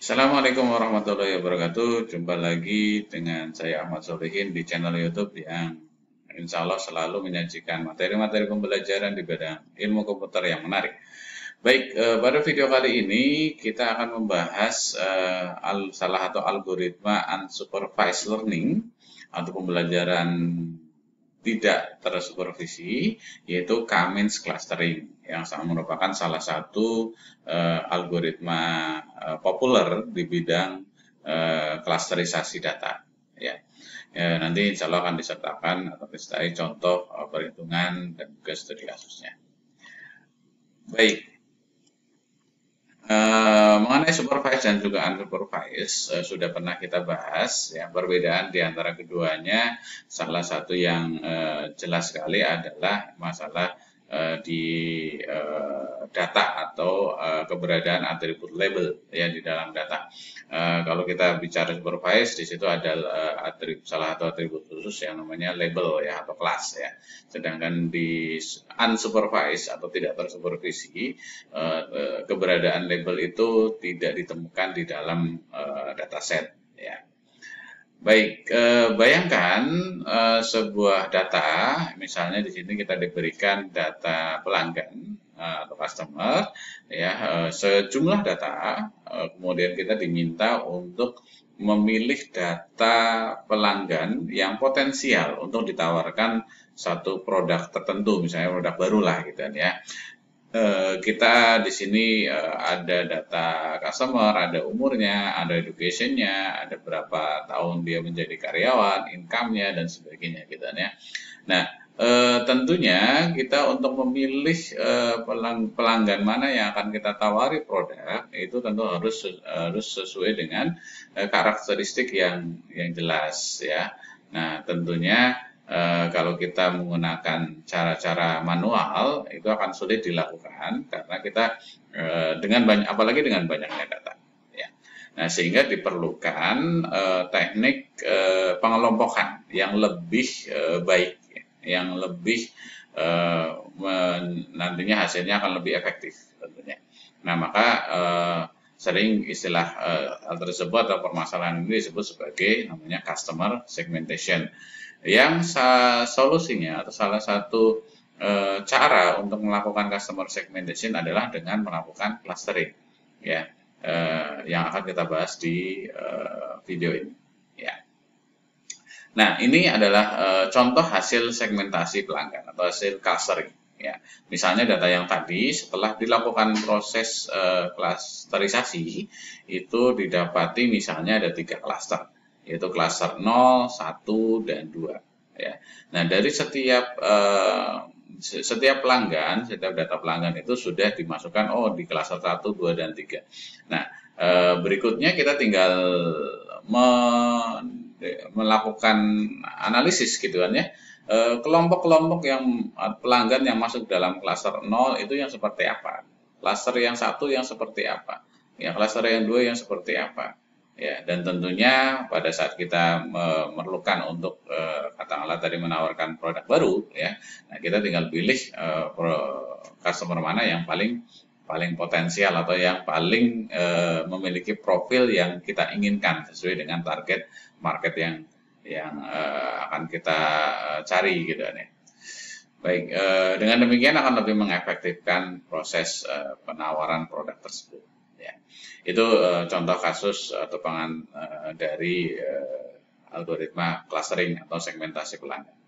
Assalamualaikum warahmatullahi wabarakatuh. Jumpa lagi dengan saya Ahmad Solihin di channel YouTube yang insya Allah selalu menyajikan materi-materi pembelajaran di bidang ilmu komputer yang menarik. Baik, pada video kali ini kita akan membahas salah satu algoritma unsupervised learning atau pembelajaran tidak tersupervisi, yaitu K-means clustering yang merupakan salah satu algoritma populer di bidang klasterisasi data. Ya. Nanti insya Allah akan disertakan atau disertai contoh perhitungan dan juga studi kasusnya. Baik, mengenai supervised dan juga unsupervised sudah pernah kita bahas ya, perbedaan di antara keduanya. Salah satu yang jelas sekali adalah masalah di data atau keberadaan atribut label ya di dalam data. Kalau kita bicara supervised, di situ ada salah satu atribut khusus yang namanya label ya atau kelas ya. Sedangkan di unsupervised atau tidak tersupervisi, keberadaan label itu tidak ditemukan di dalam dataset ya. Baik, bayangkan sebuah data, misalnya di sini kita diberikan data pelanggan atau customer, ya sejumlah data, kemudian kita diminta untuk memilih data pelanggan yang potensial untuk ditawarkan satu produk tertentu, misalnya produk baru lah gitu kan ya. Kita di sini ada data customer, ada umurnya, ada education-nya, ada berapa tahun dia menjadi karyawan, income-nya dan sebagainya gitu ya. Nah, tentunya kita untuk memilih pelanggan mana yang akan kita tawari produk itu tentu harus sesuai dengan karakteristik yang jelas ya. Nah, tentunya kalau kita menggunakan cara-cara manual itu akan sulit dilakukan karena kita apalagi dengan banyaknya data ya. Nah, sehingga diperlukan teknik pengelompokan yang lebih baik, yang lebih nantinya hasilnya akan lebih efektif tentunya. Nah, maka sering istilah hal tersebut atau permasalahan ini disebut sebagai namanya customer segmentation, yang solusinya atau salah satu cara untuk melakukan customer segmentation adalah dengan melakukan clustering ya, yang akan kita bahas di video ini ya. Nah, ini adalah contoh hasil segmentasi pelanggan atau hasil clustering ya. Misalnya data yang tadi setelah dilakukan proses klasterisasi itu didapati misalnya ada 3 klaster, yaitu klaster 0, 1, dan 2 ya. Nah, dari setiap pelanggan, setiap data pelanggan itu sudah dimasukkan di klaster 1, 2, dan 3. Nah, berikutnya kita tinggal melakukan analisis gitu kan ya. Kelompok-kelompok yang pelanggan yang masuk dalam klaster 0 itu yang seperti apa? Klaster yang 1 yang seperti apa? Ya, klaster yang 2 yang seperti apa? Ya, dan tentunya pada saat kita memerlukan untuk katakanlah tadi menawarkan produk baru ya, nah kita tinggal pilih customer mana yang paling potensial atau yang paling memiliki profil yang kita inginkan sesuai dengan target market yang akan kita cari gitu ya. Baik, dengan demikian akan lebih mengefektifkan proses penawaran produk tersebut. Ya. Itu contoh kasus atau dari algoritma clustering atau segmentasi pelanggan.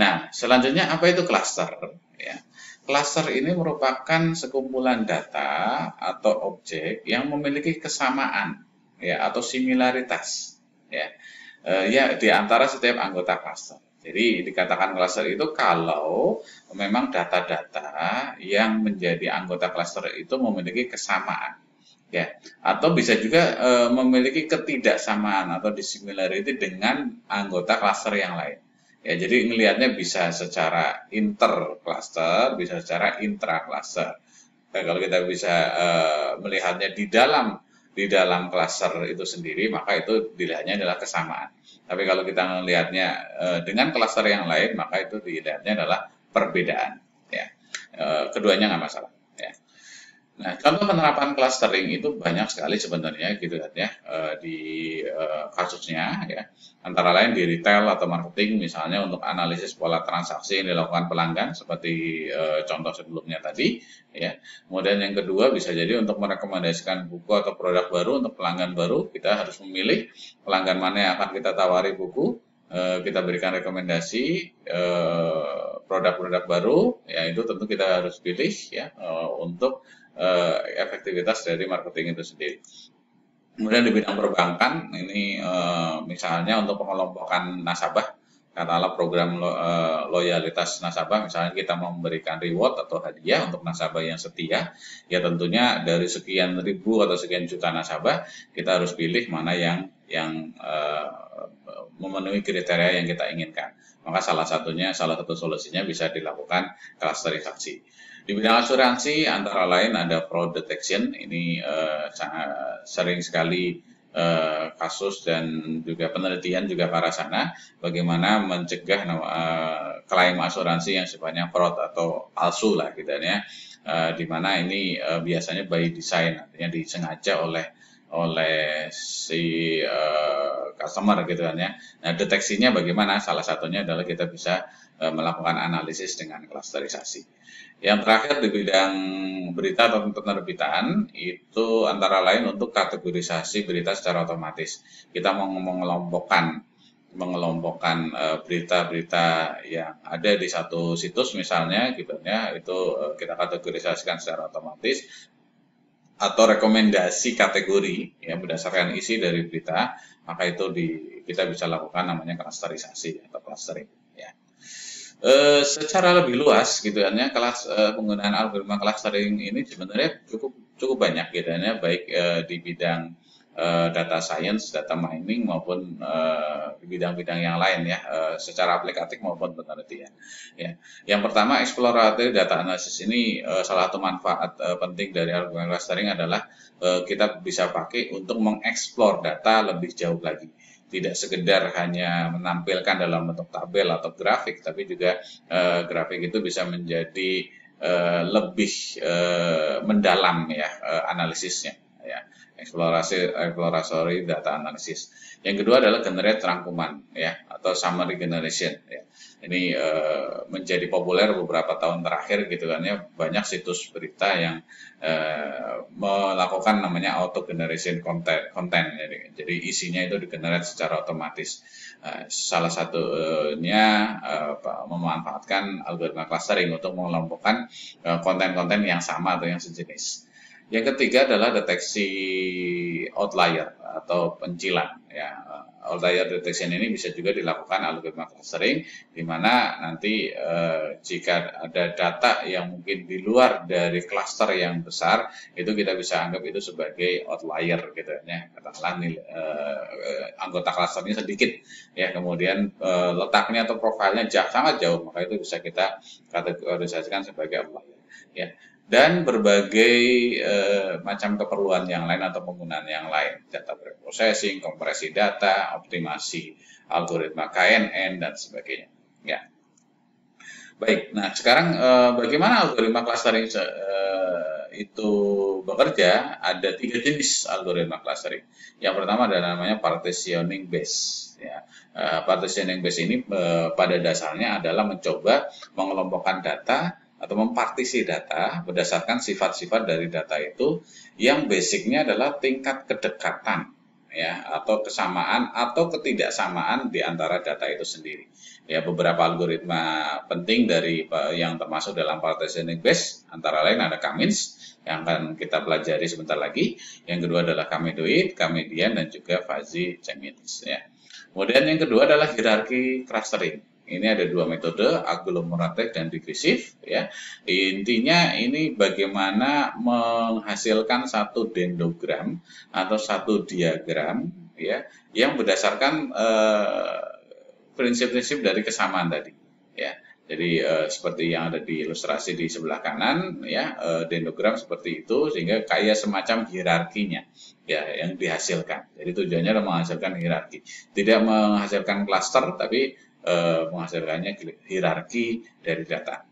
Nah, selanjutnya apa itu cluster? Ya. Cluster ini merupakan sekumpulan data atau objek yang memiliki kesamaan ya atau similaritas ya, di antara setiap anggota cluster. Jadi dikatakan cluster itu kalau memang data-data yang menjadi anggota cluster itu memiliki kesamaan ya, atau bisa juga memiliki ketidaksamaan atau dissimilarity dengan anggota cluster yang lain. Ya, jadi ngelihatnya bisa secara inter cluster, bisa secara intra cluster. Nah, kalau kita bisa melihatnya di dalam cluster itu sendiri, maka itu dilihatnya adalah kesamaan. Tapi kalau kita melihatnya dengan cluster yang lain, maka itu dilihatnya adalah perbedaan. Ya, keduanya nggak masalah. Ya. Nah, contoh penerapan clustering itu banyak sekali sebenarnya gitu kan ya di kasusnya ya. Antara lain di retail atau marketing misalnya untuk analisis pola transaksi yang dilakukan pelanggan seperti contoh sebelumnya tadi ya. Kemudian yang kedua bisa jadi untuk merekomendasikan buku atau produk baru untuk pelanggan baru, kita harus memilih pelanggan mana yang akan kita tawari buku, kita berikan rekomendasi produk-produk baru, ya itu tentu kita harus pilih ya untuk efektivitas dari marketing itu sendiri. Kemudian di bidang perbankan ini misalnya untuk pengelompokan nasabah, katakanlah program loyalitas nasabah, misalnya kita memberikan reward atau hadiah untuk nasabah yang setia, ya tentunya dari sekian ribu atau sekian juta nasabah kita harus pilih mana yang memenuhi kriteria yang kita inginkan. Maka salah satu solusinya bisa dilakukan klasterisasi. Di bidang asuransi antara lain ada fraud detection, ini sangat sering sekali kasus dan juga penelitian juga ke arah sana, bagaimana mencegah klaim asuransi yang sifatnya fraud atau palsu lah gitu ya, di mana ini biasanya by design, artinya disengaja oleh si customer gitu kan ya. Nah, deteksinya bagaimana? Salah satunya adalah kita bisa melakukan analisis dengan klasterisasi. Yang terakhir di bidang berita atau penerbitan itu antara lain untuk kategorisasi berita secara otomatis. Kita mau mengelompokkan berita-berita yang ada di satu situs misalnya gitu ya, itu kita kategorisasikan secara otomatis, atau rekomendasi kategori ya berdasarkan isi dari berita, maka itu kita bisa lakukan namanya klasterisasi atau clustering ya. Secara lebih luas gitu kan ya, penggunaan algoritma clustering ini sebenarnya cukup banyak gitu ya, baik di bidang data science, data mining maupun di bidang-bidang yang lain ya, secara aplikatif maupun penelitian. Ya. Yang pertama, exploratory data analysis ini salah satu manfaat penting dari algoritma clustering adalah kita bisa pakai untuk mengeksplor data lebih jauh lagi. Tidak sekedar hanya menampilkan dalam bentuk tabel atau grafik, tapi juga grafik itu bisa menjadi lebih mendalam ya analisisnya ya. Exploratory data analysis. Yang kedua adalah generate rangkuman ya atau summary generation ya. Ini menjadi populer beberapa tahun terakhir gitu kan ya, banyak situs berita yang melakukan namanya auto generation content jadi isinya itu digenerate secara otomatis. Salah satunya memanfaatkan algoritma clustering untuk mengelompokkan konten-konten yang sama atau yang sejenis. Yang ketiga adalah deteksi outlier atau pencilan ya. Outlier detection ini bisa juga dilakukan algoritma clustering, di mana nanti jika ada data yang mungkin di luar dari cluster yang besar, itu kita bisa anggap itu sebagai outlier gitu ya. Katakanlah anggota clusternya sedikit ya, kemudian letaknya atau profilnya sangat jauh, maka itu bisa kita kategorisasikan sebagai outlier ya. Dan berbagai macam keperluan yang lain atau penggunaan yang lain, data preprocessing, kompresi data, optimasi algoritma KNN dan sebagainya. Ya. Baik, nah sekarang bagaimana algoritma clustering itu bekerja? Ada 3 jenis algoritma clustering. Yang pertama adalah namanya partitioning based. Ya. Partitioning based ini pada dasarnya adalah mencoba mengelompokkan data atau mempartisi data berdasarkan sifat-sifat dari data itu yang basicnya adalah tingkat kedekatan ya atau kesamaan atau ketidaksamaan di antara data itu sendiri. Ya, beberapa algoritma penting dari yang termasuk dalam partitioning based antara lain ada K-means yang akan kita pelajari sebentar lagi. Yang kedua adalah K-medoid, K-median dan juga fuzzy K-means ya. Kemudian yang kedua adalah hierarchy clustering. Ini ada 2 metode, agglomerative dan regresif ya. Intinya ini bagaimana menghasilkan satu dendrogram atau satu diagram ya yang berdasarkan prinsip-prinsip dari kesamaan tadi ya. Jadi seperti yang ada di ilustrasi di sebelah kanan ya, dendrogram seperti itu sehingga kayak semacam hierarkinya ya yang dihasilkan. Jadi tujuannya adalah menghasilkan hierarki, tidak menghasilkan klaster tapi menghasilkannya hierarki dari data.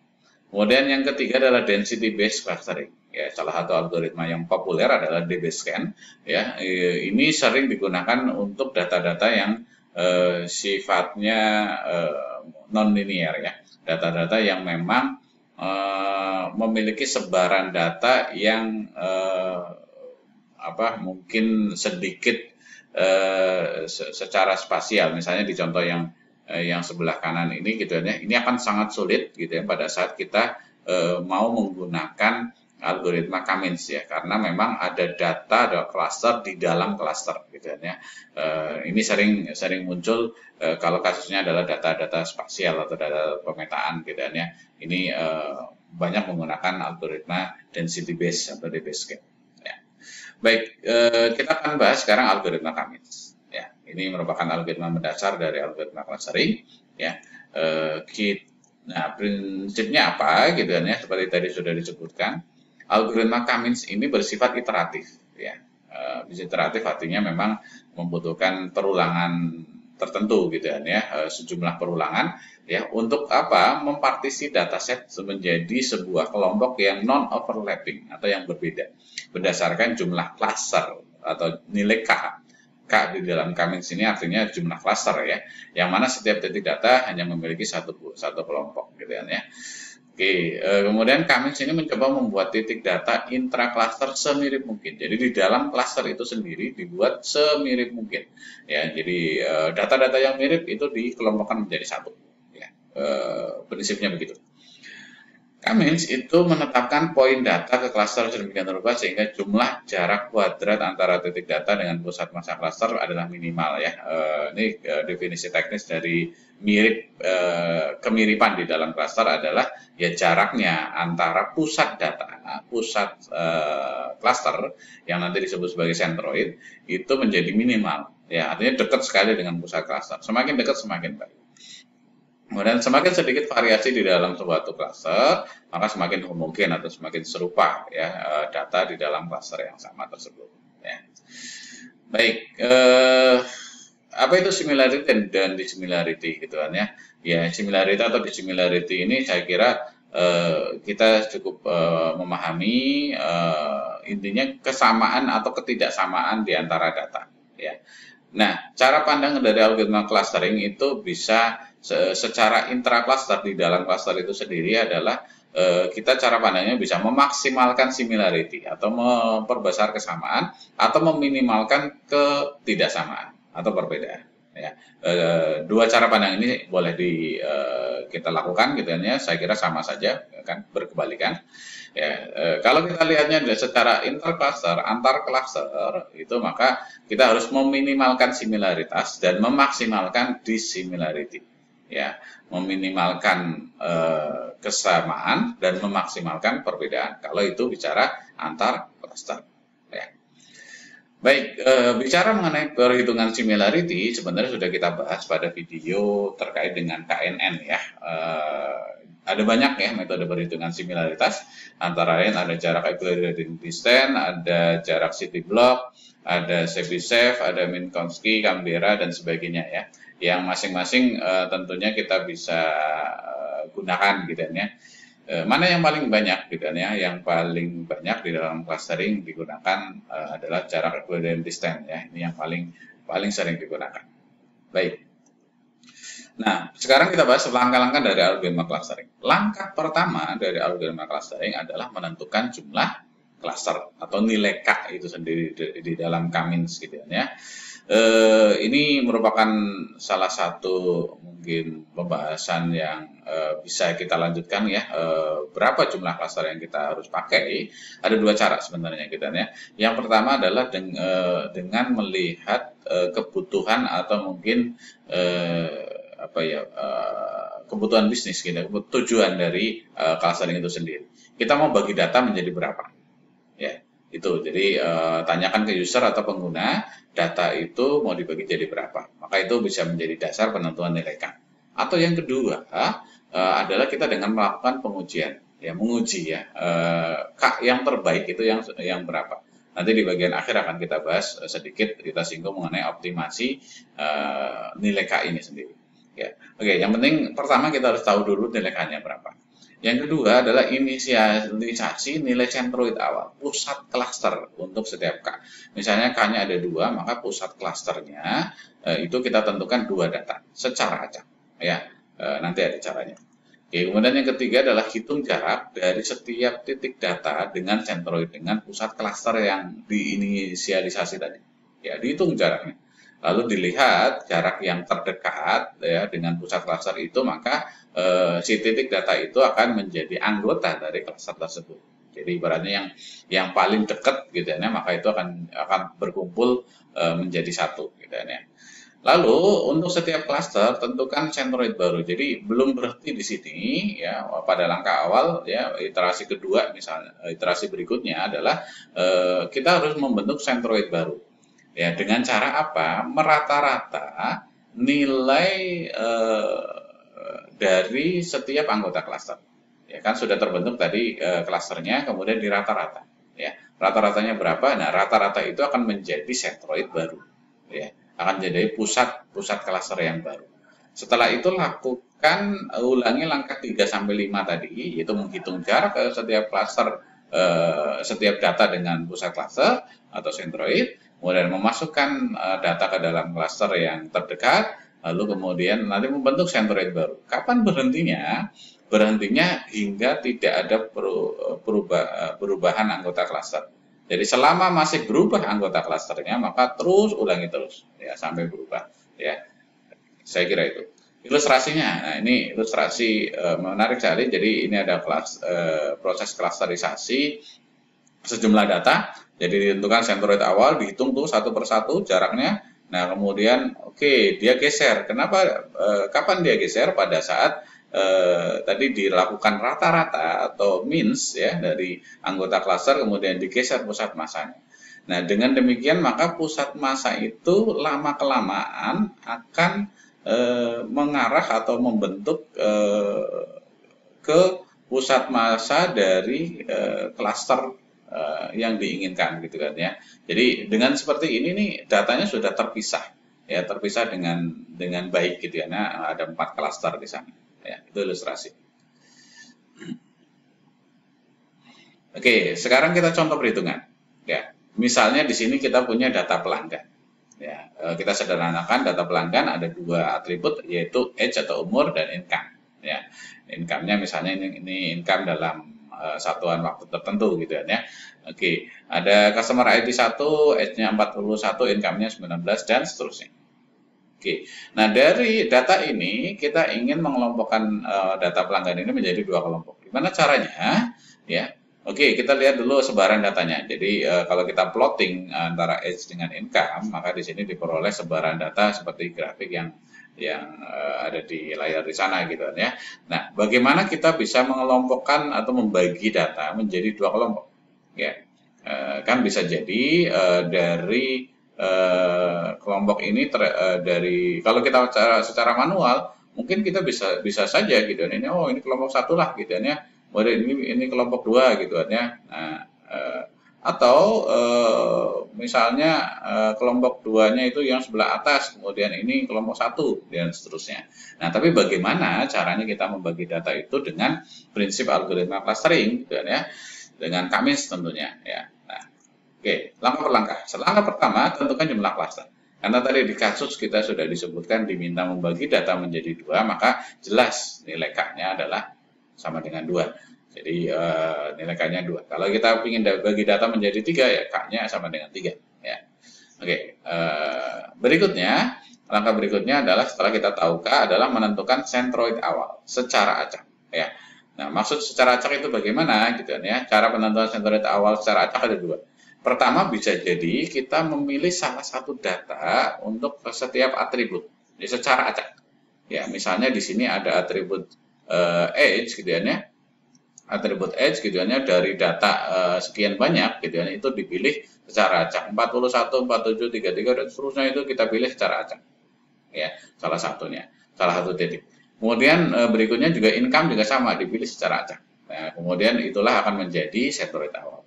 Kemudian yang ketiga adalah density based clustering. Ya, salah satu algoritma yang populer adalah DBScan. Ya, ini sering digunakan untuk data-data yang sifatnya non-linear ya, data-data yang memang memiliki sebaran data yang mungkin sedikit secara spasial. Misalnya di contoh yang sebelah kanan ini gitu ya, ini akan sangat sulit gitu ya pada saat kita mau menggunakan algoritma Cummins ya, karena memang ada data, ada cluster di dalam cluster gitu ya. Ini sering muncul kalau kasusnya adalah data-data spasial atau data pemetaan gitu ya. Ini banyak menggunakan algoritma density based atau DBScan. Ya. Baik, kita akan bahas sekarang algoritma Cummins. Ya, ini merupakan algoritma mendasar dari algoritma clustering. Ya, nah prinsipnya apa gitu ya? Seperti tadi sudah disebutkan. Algoritma Cummins ini bersifat iteratif, ya. Bisa iteratif artinya memang membutuhkan perulangan tertentu gitu ya, sejumlah perulangan ya untuk apa? Mempartisi dataset menjadi sebuah kelompok yang non overlapping atau yang berbeda berdasarkan jumlah cluster atau nilai K. K di dalam Cummins ini artinya jumlah cluster ya, yang mana setiap titik data hanya memiliki satu kelompok gitu ya. Oke, kemudian Cummins ini mencoba membuat titik data intra-cluster semirip mungkin. Jadi di dalam cluster itu sendiri dibuat semirip mungkin. Ya, jadi data-data yang mirip itu dikelompokkan menjadi satu. Ya, prinsipnya begitu. Cummins itu menetapkan poin data ke cluster sedemikian rupa sehingga jumlah jarak kuadrat antara titik data dengan pusat massa cluster adalah minimal ya. Ini definisi teknis dari mirip, kemiripan di dalam cluster adalah ya jaraknya antara pusat data, pusat cluster yang nanti disebut sebagai centroid itu menjadi minimal. Ya, artinya dekat sekali dengan pusat cluster. Semakin dekat semakin baik. Kemudian semakin sedikit variasi di dalam suatu cluster, maka semakin homogeen atau semakin serupa ya data di dalam cluster yang sama tersebut. Ya. Baik, apa itu similarity dan dissimilarity gitu kan ya? Ya, similarity atau dissimilarity ini saya kira kita cukup memahami intinya kesamaan atau ketidaksamaan di antara data. Ya. Nah, cara pandang dari algoritma clustering itu bisa secara intra-cluster di dalam cluster itu sendiri adalah kita cara pandangnya bisa memaksimalkan similarity atau memperbesar kesamaan atau meminimalkan ketidaksamaan atau perbedaan. Ya, dua cara pandang ini boleh kita lakukan gitu ya. Saya kira sama saja kan berkebalikan. Ya, kalau kita lihatnya secara intercluster, antar cluster itu maka kita harus meminimalkan similaritas dan memaksimalkan dissimilarity. Ya, meminimalkan kesamaan dan memaksimalkan perbedaan. Kalau itu bicara antar cluster. Ya. Baik, bicara mengenai perhitungan similarity, sebenarnya sudah kita bahas pada video terkait dengan KNN ya. Ada banyak ya metode perhitungan similaritas, antara lain ada jarak equidistant distance, ada jarak city block, ada Chebyshev, ada Minkowski, Canberra dan sebagainya ya. Yang masing-masing tentunya kita bisa gunakan gitu ya. Mana yang paling banyak gitu ya? Yang paling banyak di dalam clustering digunakan adalah jarak equidistant distance ya. Ini yang paling sering digunakan. Baik. Nah, sekarang kita bahas langkah-langkah dari algoritma clustering. Langkah pertama dari algoritma clustering adalah menentukan jumlah cluster atau nilai K itu sendiri di dalam Cummins gitu ya. Ini merupakan salah satu mungkin pembahasan yang bisa kita lanjutkan ya. Berapa jumlah cluster yang kita harus pakai? Ada dua cara sebenarnya gitu ya. Yang pertama adalah dengan melihat kebutuhan atau mungkin kebutuhan bisnis gitu, tujuan dari clustering itu sendiri. Kita mau bagi data menjadi berapa? Ya, itu. Jadi tanyakan ke user atau pengguna, data itu mau dibagi jadi berapa. Maka itu bisa menjadi dasar penentuan nilai K. Atau yang kedua adalah kita dengan melakukan pengujian, ya menguji ya K yang terbaik itu yang berapa. Nanti di bagian akhir akan kita bahas sedikit, kita singgung mengenai optimasi nilai K ini sendiri. Ya, oke. Yang penting pertama kita harus tahu dulu nilai K-nya berapa. Yang kedua adalah inisialisasi nilai sentroid awal, pusat klaster untuk setiap K. Misalnya K-nya ada 2, maka pusat klasternya itu kita tentukan 2 data secara acak. Ya, nanti ada caranya. Oke, kemudian yang ketiga adalah hitung jarak dari setiap titik data dengan sentroid dengan pusat klaster yang diinisialisasi tadi. Ya, dihitung jaraknya. Lalu dilihat jarak yang terdekat ya dengan pusat klaster itu, maka si titik data itu akan menjadi anggota dari klaster tersebut. Jadi ibaratnya yang paling dekat gitu ya, maka itu akan berkumpul menjadi satu gitu ya. Lalu untuk setiap klaster tentukan sentroid baru. Jadi belum berhenti di sini ya, pada langkah awal ya, iterasi kedua misalnya, iterasi berikutnya adalah kita harus membentuk sentroid baru. Ya, dengan cara apa? Merata-rata nilai dari setiap anggota klaster. Ya kan sudah terbentuk tadi klasternya, kemudian dirata-rata. Ya, rata-ratanya berapa? Nah, rata-rata itu akan menjadi sentroid baru. Ya, akan jadi pusat klaster yang baru. Setelah itu lakukan ulangi langkah 3 sampai 5 tadi, yaitu menghitung jarak ke setiap klaster, setiap data dengan pusat klaster atau sentroid, kemudian memasukkan data ke dalam klaster yang terdekat, lalu kemudian nanti membentuk sentroid baru. Kapan berhentinya? Berhentinya hingga tidak ada perubahan anggota klaster. Jadi selama masih berubah anggota klasternya, maka terus ulangi terus ya sampai berubah ya. Saya kira itu ilustrasinya. Nah, ini ilustrasi menarik sekali. Jadi ini ada proses klasterisasi sejumlah data. Jadi ditentukan sentroid awal, dihitung tuh satu persatu jaraknya. Nah, kemudian dia geser. Kenapa? Kapan dia geser? Pada saat tadi dilakukan rata-rata atau means ya dari anggota klaster, kemudian digeser pusat masanya. Nah, dengan demikian maka pusat massa itu lama kelamaan akan mengarah atau membentuk ke pusat massa dari klaster yang diinginkan gitu kan ya. Jadi dengan seperti ini nih datanya sudah terpisah ya, terpisah dengan baik gitu ya. Nah, ada 4 klaster di sana ya. Itu ilustrasi. Oke, sekarang kita contoh perhitungan ya. Misalnya di sini kita punya data pelanggan ya. Kita sederhanakan data pelanggan ada 2 atribut, yaitu age atau umur dan income ya. Income-nya misalnya ini income dalam satuan waktu tertentu gitu ya. Oke, ada customer ID 1, age-nya 41, income-nya 19 dan seterusnya. Oke. Nah, dari data ini kita ingin mengelompokkan data pelanggan ini menjadi 2 kelompok. Gimana caranya? Ya. Oke, kita lihat dulu sebaran datanya. Jadi kalau kita plotting antara age dengan income, maka di sini diperoleh sebaran data seperti grafik yang ada di layar di sana gitu ya. Nah, bagaimana kita bisa mengelompokkan atau membagi data menjadi 2 kelompok? Ya, kan bisa jadi dari kelompok ini dari kalau kita secara manual mungkin kita bisa saja gitu ya. Ini kelompok 1 lah gitu ya. Ini kelompok 2 gitu ya. Nah, atau misalnya kelompok 2-nya itu yang sebelah atas, kemudian ini kelompok 1 dan seterusnya. Nah, tapi bagaimana caranya kita membagi data itu dengan prinsip algoritma clustering gitu ya, dengan K-means tentunya ya. Nah, oke, langkah per langkah. Langkah pertama tentukan jumlah klaster. Karena tadi di kasus kita sudah disebutkan diminta membagi data menjadi 2, maka jelas nilai K-nya adalah sama dengan 2. Jadi nilai K-nya 2. Kalau kita ingin bagi data menjadi 3, ya K-nya sama dengan 3. Ya. Oke, langkah berikutnya adalah setelah kita tahu K adalah menentukan sentroid awal secara acak. Ya. Nah, maksud secara acak itu bagaimana? Gitu ya. Cara penentuan sentroid awal secara acak ada 2. Pertama, bisa jadi kita memilih salah satu data untuk setiap atribut. Jadi secara acak. Ya, misalnya di sini ada atribut age gitu ya. Atribut age gitu ya, dari data sekian banyak gitu ya, itu dipilih secara acak. 41, 47, 33 dan seterusnya itu kita pilih secara acak. Ya, salah satu titik. Kemudian berikutnya juga income juga sama, dipilih secara acak. Nah, kemudian itulah akan menjadi sentroid awal.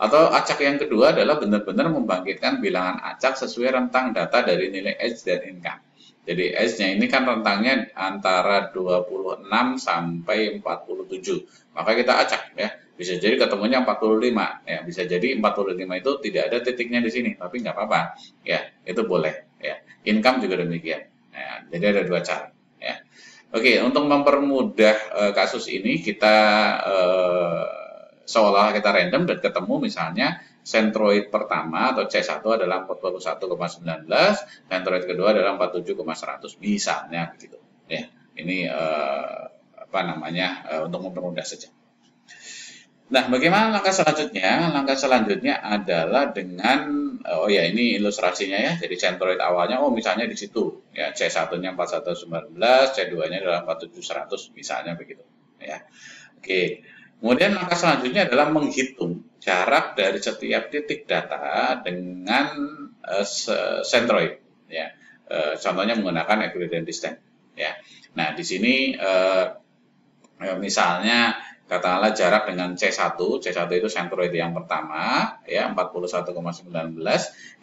Atau acak yang kedua adalah benar-benar membangkitkan bilangan acak sesuai rentang data dari nilai age dan income. Jadi edge-nya ini kan rentangnya antara 26 sampai 47. Maka kita acak ya. Bisa jadi ketemunya 45 ya. Bisa jadi 45 itu tidak ada titiknya di sini, tapi nggak apa-apa. Ya, itu boleh ya. Income juga demikian. Ya, jadi ada dua cara ya. Oke, untuk mempermudah kasus ini kita seolah kita random dan ketemu misalnya sentroid pertama atau C1 adalah 41,19, sentroid kedua adalah 47,100 misalnya begitu. Ya, ini apa namanya untuk mempermudah saja. Nah, bagaimana langkah selanjutnya? Langkah selanjutnya adalah dengan oh ya ini ilustrasinya ya. Jadi sentroid awalnya misalnya di situ ya C1-nya 4119, C2-nya adalah 47100 misalnya begitu ya. Oke. Kemudian langkah selanjutnya adalah menghitung jarak dari setiap titik data dengan sentroid ya. Contohnya menggunakan equidistant distance ya. Nah, di sini misalnya katakanlah jarak dengan C1 itu sentroid yang pertama ya 41,19,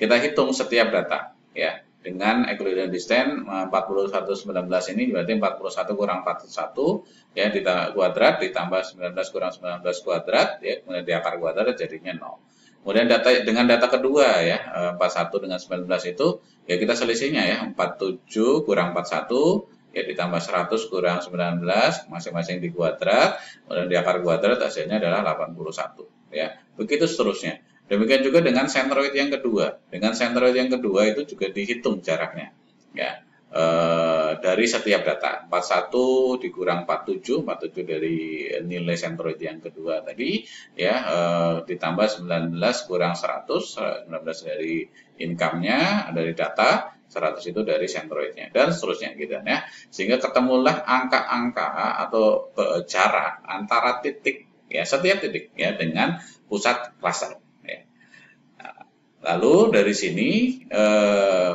kita hitung setiap data ya dengan equidistant distance 41,19 ini berarti 41 kurang 41 ya kuadrat ditambah 19 kurang 19 kuadrat ya kemudian di akar kuadrat jadinya 0. Kemudian dengan data kedua ya 41 dengan 19 itu ya kita selisihnya ya 47 kurang 41 ya ditambah 100 kurang 19 masing-masing di kuadrat, kemudian di akar kuadrat hasilnya adalah 81 ya. Begitu seterusnya. Demikian juga dengan sentroid yang kedua. Dengan sentroid yang kedua itu juga dihitung jaraknya ya. Dari setiap data 41 dikurang 47 dari nilai sentroid yang kedua tadi ya ditambah 19 kurang 100 19 dari income-nya dari data 100 itu dari sentroidnya dan seterusnya gitu ya sehingga ketemulah angka-angka atau jarak antara titik ya setiap titik ya dengan pusat klaster ya. Lalu dari sini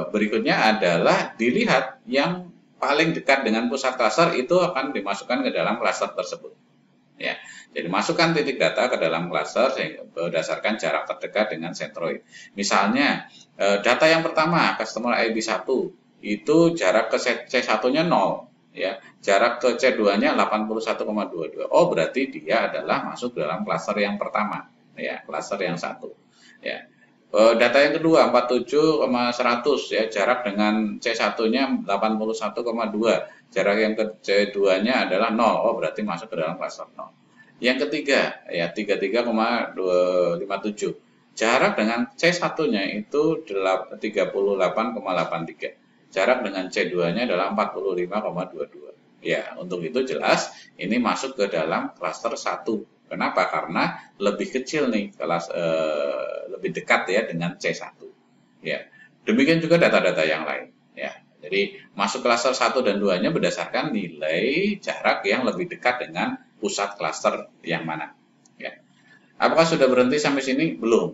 berikutnya adalah dilihat yang paling dekat dengan pusat klaster itu akan dimasukkan ke dalam klaster tersebut ya. Jadi masukkan titik data ke dalam klaster berdasarkan jarak terdekat dengan sentroid. Misalnya data yang pertama customer ID 1 itu jarak ke C1-nya 0 ya. Jarak ke C2-nya 81,22. Oh, berarti dia adalah masuk dalam klaster yang pertama ya, klaster yang satu ya. Data yang kedua 47,100 ya, jarak dengan C1-nya 81,2. Jarak yang ke C2-nya adalah 0. Oh, berarti masuk ke dalam klaster 0. Yang ketiga ya 33,57. Jarak dengan C1-nya itu 38,83. Jarak dengan C2-nya adalah 45,22. Ya, untuk itu jelas ini masuk ke dalam klaster 1. Kenapa? Karena lebih kecil nih, lebih dekat ya dengan C1. Ya. Demikian juga data-data yang lain ya. Jadi masuk klaster 1 dan 2-nya berdasarkan nilai jarak yang lebih dekat dengan pusat klaster yang mana ya. Apakah sudah berhenti sampai sini? Belum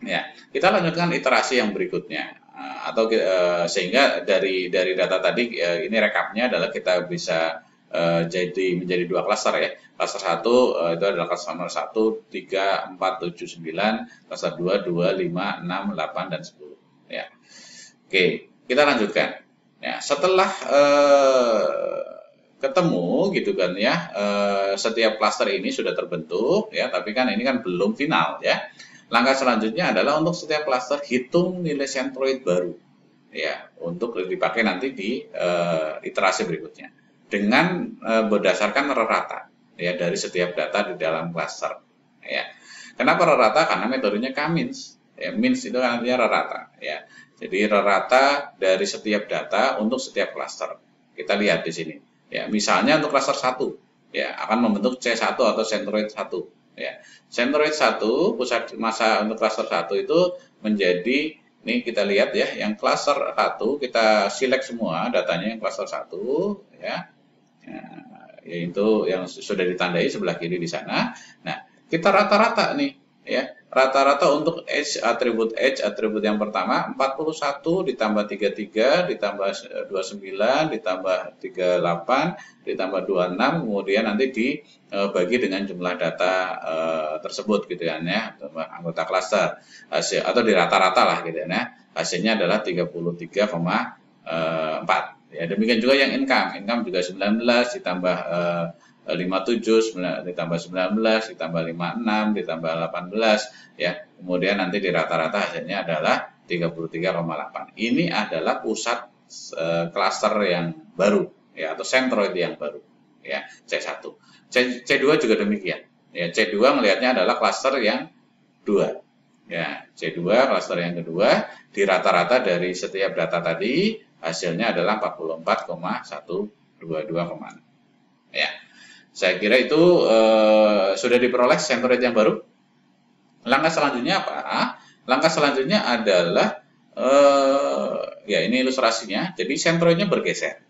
ya. Kita lanjutkan iterasi yang berikutnya atau sehingga dari data tadi ini rekapnya adalah kita bisa jadi menjadi dua klaster ya. Klaster 1 itu adalah klaster nomor 1 3 4 7 9, klaster 2 2 5 6 8 dan 10 ya. Oke, kita lanjutkan ya. Setelah ketemu gitu kan ya setiap klaster ini sudah terbentuk ya, tapi kan ini kan belum final ya. Langkah selanjutnya adalah untuk setiap klaster hitung nilai sentroid baru ya untuk dipakai nanti di iterasi berikutnya dengan berdasarkan rata ya dari setiap data di dalam klaster ya. Kenapa rata? Karena metodenya K-means ya, means itu artinya rata ya. Jadi rata dari setiap data untuk setiap klaster. Kita lihat di sini. Ya, misalnya untuk klaster 1 ya akan membentuk C1 atau sentroid 1 ya. Sentroid 1 pusat massa untuk klaster 1 itu menjadi ini kita lihat ya, yang klaster 1 kita select semua datanya yang klaster 1 ya. Yaitu yang sudah ditandai sebelah kiri di sana. Nah, kita rata-rata nih ya. Rata-rata untuk atribut yang pertama 41 ditambah 33 ditambah 29 ditambah 38 ditambah 26 kemudian nanti dibagi dengan jumlah data tersebut gitu ya, anggota klaster hasil atau di rata-rata lah gitu ya. Hasilnya adalah 33,5 4. Ya, demikian juga yang income juga 19 ditambah 57 ditambah 19 ditambah 56 ditambah 18 ya. Kemudian nanti di rata-rata hasilnya adalah 33,8. Ini adalah pusat klaster yang baru ya, atau sentroid yang baru ya, C1. C2 juga demikian. Ya, C2 melihatnya adalah klaster yang 2. Ya, C2 klaster yang kedua, di rata-rata dari setiap data tadi hasilnya adalah 44,122,6. Ya. Saya kira itu sudah diperoleh sentroid yang baru. Langkah selanjutnya apa? Langkah selanjutnya adalah ya ini ilustrasinya. Jadi sentroidnya bergeser.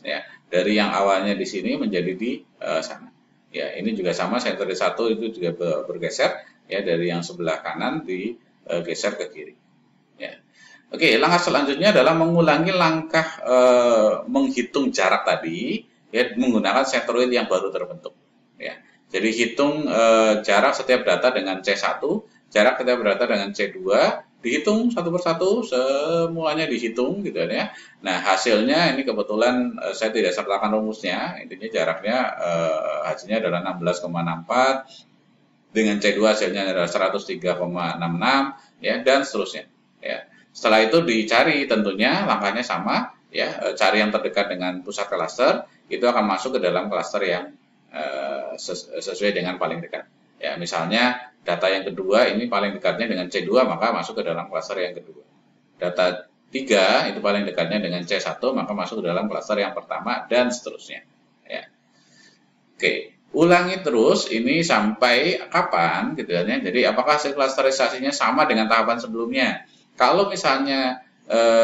Ya, dari yang awalnya di sini menjadi di sana. Ya, ini juga sama, sentroid 1 itu juga bergeser ya, dari yang sebelah kanan digeser ke kiri. Ya. Oke, langkah selanjutnya adalah mengulangi langkah menghitung jarak tadi ya, menggunakan sentroid yang baru terbentuk. Ya. Jadi hitung jarak setiap data dengan C1, jarak setiap data dengan C2, dihitung satu persatu, semuanya dihitung gitu ya. Nah, hasilnya ini kebetulan saya tidak sertakan rumusnya, intinya jaraknya hasilnya adalah 16,64, dengan C2 hasilnya adalah 103,66 ya, dan seterusnya ya. Setelah itu dicari, tentunya langkahnya sama ya, cari yang terdekat dengan pusat klaster, itu akan masuk ke dalam klaster yang sesuai dengan paling dekat. Ya, misalnya data yang kedua ini paling dekatnya dengan C2, maka masuk ke dalam klaster yang kedua. Data 3 itu paling dekatnya dengan C1, maka masuk ke dalam klaster yang pertama, dan seterusnya. Ya. Oke, ulangi terus ini sampai kapan gitu ya. Jadi apakah hasil klasterisasinya sama dengan tahapan sebelumnya? Kalau misalnya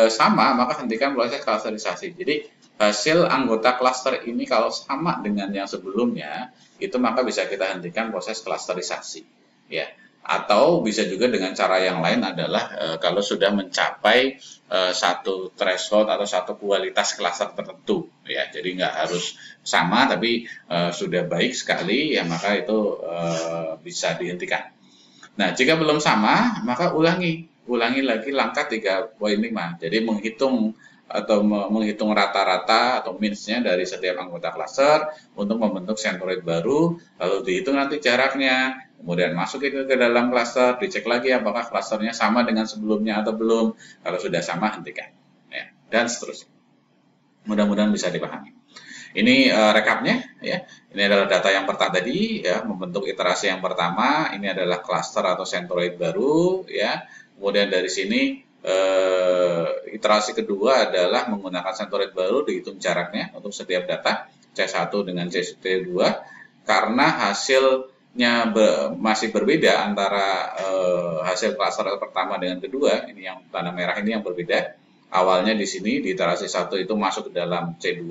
sama, maka hentikan proses klasterisasi. Jadi hasil anggota klaster ini kalau sama dengan yang sebelumnya, itu maka bisa kita hentikan proses klasterisasi. Ya, atau bisa juga dengan cara yang lain adalah kalau sudah mencapai satu threshold atau satu kualitas klaster tertentu, ya. Jadi nggak harus sama, tapi sudah baik sekali, ya maka itu bisa dihentikan. Nah, jika belum sama, maka ulangi lagi langkah 3.5. Jadi menghitung rata-rata atau means-nya dari setiap anggota klaster untuk membentuk sentroid baru, lalu dihitung nanti jaraknya, kemudian masukin ke dalam klaster, dicek lagi apakah klasternya sama dengan sebelumnya atau belum. Kalau sudah sama, hentikan ya, dan seterusnya. Mudah-mudahan bisa dipahami. Ini rekapnya ya. Ini adalah data yang pertama tadi ya, membentuk iterasi yang pertama, ini adalah klaster atau sentroid baru ya. Kemudian dari sini iterasi kedua adalah menggunakan sentroid baru, dihitung jaraknya untuk setiap data C1 dengan C2, karena hasilnya masih berbeda antara hasil klaster pertama dengan kedua. Ini yang tanda merah ini yang berbeda. Awalnya di sini di iterasi 1 itu masuk ke dalam C2,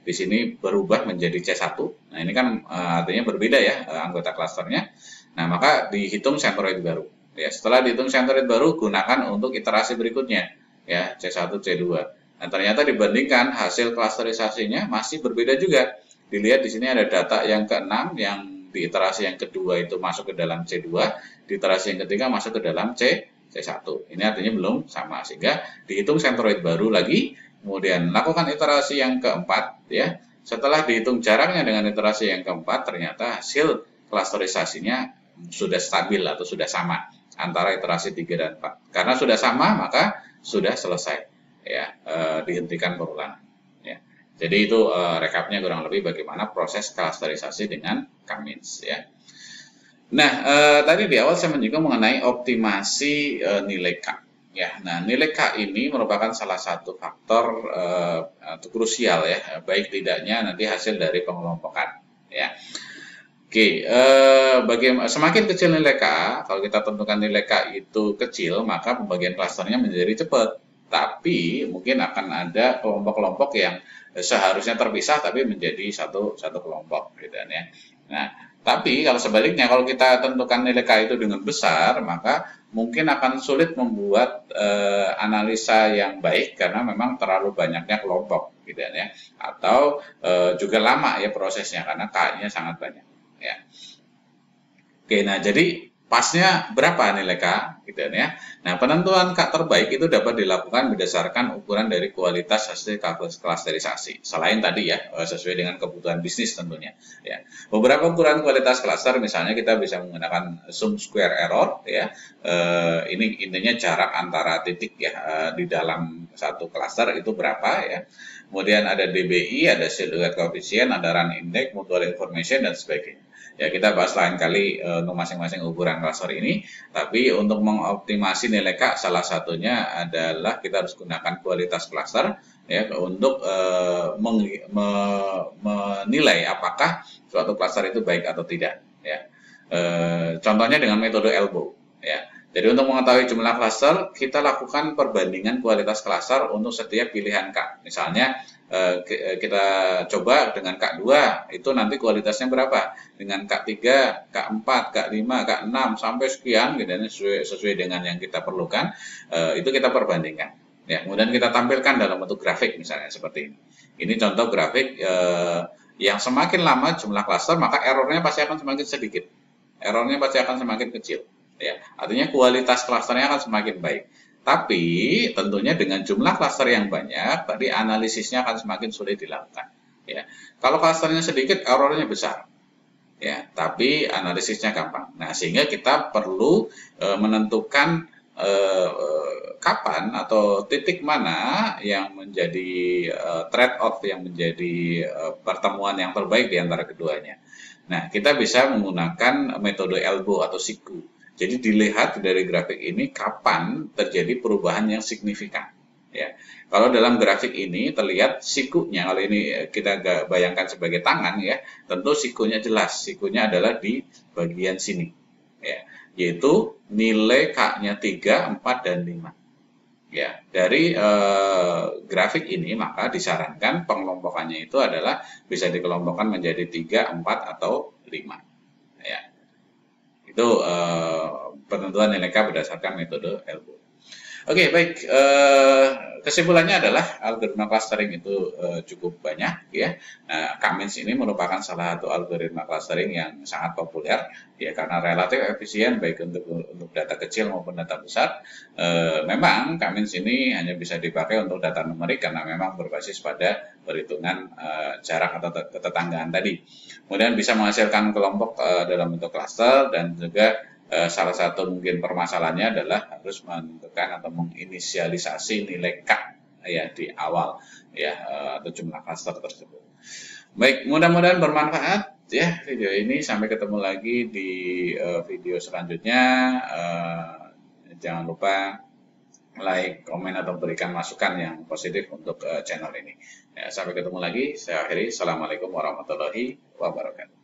di sini berubah menjadi C1. Nah, ini kan artinya berbeda ya anggota klasternya. Nah, maka dihitung sentroid baru. Ya, setelah dihitung sentroid baru, gunakan untuk iterasi berikutnya, ya, C1, C2. Nah, ternyata dibandingkan hasil klasterisasinya masih berbeda juga. Dilihat di sini ada data yang ke-6 yang di iterasi yang kedua itu masuk ke dalam C2, di iterasi yang ketiga masuk ke dalam C1. Ini artinya belum sama, sehingga dihitung sentroid baru lagi, kemudian lakukan iterasi yang keempat, ya. Setelah dihitung jaraknya dengan iterasi yang keempat, ternyata hasil klasterisasinya sudah stabil atau sudah sama antara iterasi 3 dan 4. Karena sudah sama, maka sudah selesai ya, dihentikan perulangan ya. Jadi itu rekapnya kurang lebih bagaimana proses klasterisasi dengan K-means ya. Nah, tadi di awal saya menyinggung mengenai optimasi nilai K ya. Nah, nilai K ini merupakan salah satu faktor atau krusial ya, baik tidaknya nanti hasil dari pengelompokan ya. Oke, semakin kecil nilai K, kalau kita tentukan nilai K itu kecil, maka pembagian klasternya menjadi cepat. Tapi mungkin akan ada kelompok-kelompok yang seharusnya terpisah, tapi menjadi satu kelompok, gitu ya. Nah, tapi kalau sebaliknya, kalau kita tentukan nilai K itu dengan besar, maka mungkin akan sulit membuat analisa yang baik karena memang terlalu banyaknya kelompok, gitu ya. Atau juga lama ya prosesnya karena K-nya sangat banyak. Ya. Oke, nah jadi pasnya berapa nilai K, gitu ya. Nah, penentuan K terbaik itu dapat dilakukan berdasarkan ukuran dari kualitas hasil klasterisasi. Selain tadi ya, sesuai dengan kebutuhan bisnis tentunya. Ya, beberapa ukuran kualitas klaster, misalnya kita bisa menggunakan sum square error, ya. Ini intinya jarak antara titik ya di dalam satu klaster itu berapa ya. Kemudian ada DBI, ada silhouette coefficient, ada run index, mutual information dan sebagainya. Ya, kita bahas lain kali untuk masing-masing ukuran klaster ini. Tapi untuk mengoptimasi nilai K, salah satunya adalah kita harus gunakan kualitas klaster ya untuk menilai apakah suatu klaster itu baik atau tidak. Ya, contohnya dengan metode elbow. Ya, jadi untuk mengetahui jumlah klaster, kita lakukan perbandingan kualitas klaster untuk setiap pilihan K. Misalnya kita coba dengan K2, itu nanti kualitasnya berapa? Dengan K3, K4, K5, K6, sampai sekian, gitu, sesuai dengan yang kita perlukan, itu kita perbandingkan. Ya, kemudian kita tampilkan dalam bentuk grafik misalnya seperti ini. Ini contoh grafik yang semakin lama jumlah klaster, maka errornya pasti akan semakin sedikit. Errornya pasti akan semakin kecil. Ya, artinya kualitas klasternya akan semakin baik. Tapi tentunya dengan jumlah klaster yang banyak, tadi analisisnya akan semakin sulit dilakukan. Ya, kalau klasternya sedikit, errornya besar. Ya, tapi analisisnya gampang. Nah, sehingga kita perlu menentukan kapan atau titik mana yang menjadi trade off, yang menjadi pertemuan yang terbaik di antara keduanya. Nah, kita bisa menggunakan metode elbow atau siku. Jadi dilihat dari grafik ini kapan terjadi perubahan yang signifikan. Ya, kalau dalam grafik ini terlihat sikunya, kalau ini kita bayangkan sebagai tangan ya, tentu sikunya jelas. Sikunya adalah di bagian sini, ya, yaitu nilai K-nya 3, 4, dan 5. Ya, dari grafik ini maka disarankan pengelompokannya itu adalah bisa dikelompokkan menjadi 3, 4, atau 5. Ya. Itu penentuan nilai K berdasarkan metode elbow. Oke, baik. Kesimpulannya adalah algoritma clustering itu cukup banyak, ya. Nah, K-means ini merupakan salah satu algoritma clustering yang sangat populer, ya, karena relatif efisien baik untuk data kecil maupun data besar. Memang K-means ini hanya bisa dipakai untuk data numerik karena memang berbasis pada perhitungan jarak atau ketetanggaan tadi. Kemudian bisa menghasilkan kelompok dalam bentuk cluster, dan juga salah satu mungkin permasalahannya adalah harus menentukan atau menginisialisasi nilai K ya di awal ya atau jumlah cluster tersebut. Baik, mudah-mudahan bermanfaat ya video ini. Sampai ketemu lagi di video selanjutnya. Jangan lupa like, komen, atau berikan masukan yang positif untuk channel ini. Ya, sampai ketemu lagi. Saya akhiri. Assalamualaikum warahmatullahi wabarakatuh.